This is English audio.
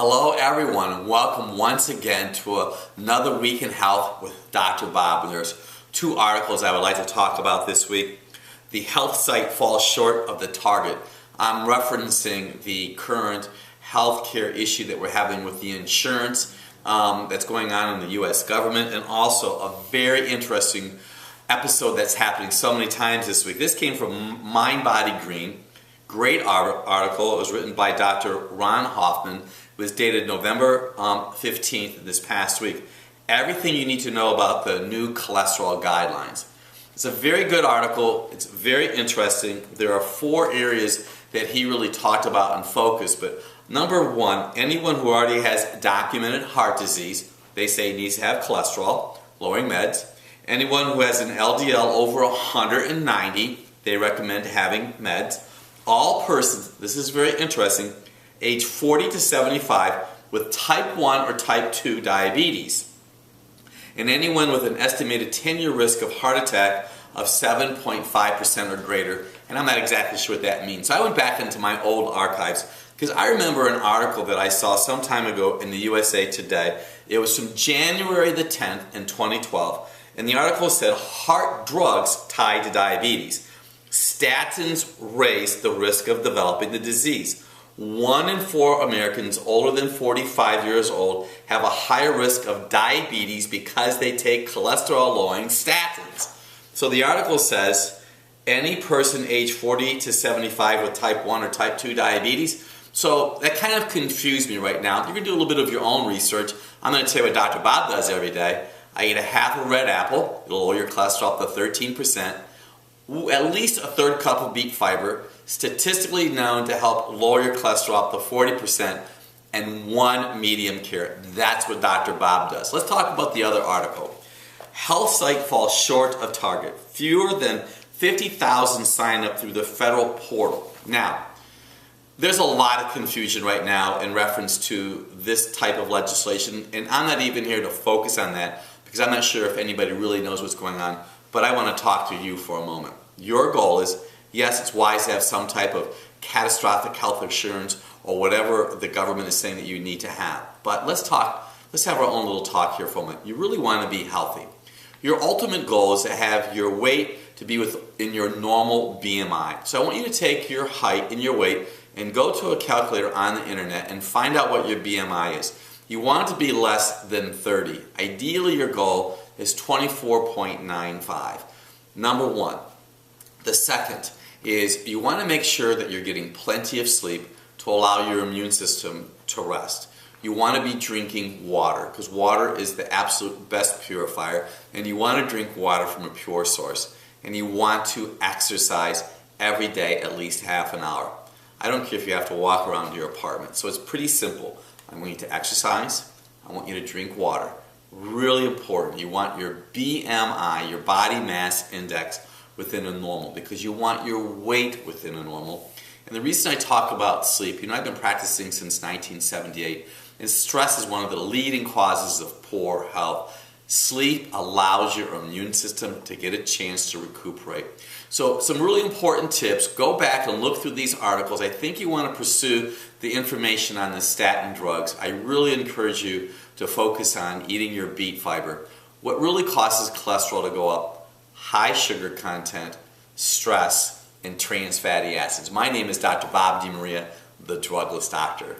Hello everyone, and welcome once again to another Week in Health with Dr. Bob. And there's two articles I would like to talk about this week. The health site falls short of the target. I'm referencing the current healthcare issue that we're having with the insurance that's going on in the U.S. government, and also a very interesting episode that's happening so many times this week. This came from Mind Body Green. Great article. It was written by Dr. Ron Hoffman. It was dated November 15th this past week. Everything you need to know about the new cholesterol guidelines. It's a very good article. It's very interesting. There are 4 areas that he really talked about and focused. But number 1, anyone who already has documented heart disease, they say needs to have cholesterol, lowering meds. Anyone who has an LDL over 190, they recommend having meds. All persons, this is very interesting, age 40 to 75 with type 1 or type 2 diabetes. And anyone with an estimated 10-year risk of heart attack of 7.5% or greater. And I'm not exactly sure what that means. So I went back into my old archives because I remember an article that I saw some time ago in the USA Today. It was from January the 10th in 2012. And the article said, heart drugs tied to diabetes. Statins raise the risk of developing the disease. 1 in 4 Americans older than 45 years old have a higher risk of diabetes because they take cholesterol-lowering statins. So the article says, any person age 40 to 75 with type 1 or type 2 diabetes. So that kind of confused me right now. You can do a little bit of your own research. I'm going to tell you what Dr. Bob does every day. I eat a half a red apple. It'll lower your cholesterol up to 13%. At least a 1/3 cup of beet fiber, statistically known to help lower your cholesterol up to 40%, and 1 medium carrot. That's what Dr. Bob does. Let's talk about the other article. Health site falls short of target. Fewer than 50,000 sign up through the federal portal. Now, there's a lot of confusion right now in reference to this type of legislation, and I'm not even here to focus on that because I'm not sure if anybody really knows what's going on, but I want to talk to you for a moment. Your goal is, yes, it's wise to have some type of catastrophic health insurance or whatever the government is saying that you need to have. But let's have our own little talk here for a moment. You really want to be healthy. Your ultimate goal is to have your weight to be within your normal BMI. So I want you to take your height and your weight and go to a calculator on the internet and find out what your BMI is. You want it to be less than 30. Ideally, your goal is 24.95. Number 1. The second is you want to make sure that you're getting plenty of sleep to allow your immune system to rest. You want to be drinking water because water is the absolute best purifier, and you want to drink water from a pure source. And you want to exercise every day at least half an hour. I don't care if you have to walk around your apartment. So it's pretty simple. I want you to exercise. I want you to drink water. Really important. You want your BMI, your body mass index, within a normal because you want your weight within a normal. And the reason I talk about sleep, I've been practicing since 1978, and stress is one of the leading causes of poor health. Sleep allows your immune system to get a chance to recuperate. So some really important tips. Go back and look through these articles. I think you want to pursue the information on the statin drugs. I really encourage you to focus on eating your beet fiber. What really causes cholesterol to go up? High sugar content, stress, and trans fatty acids. My name is Dr. Bob DeMaria, the Drugless Doctor.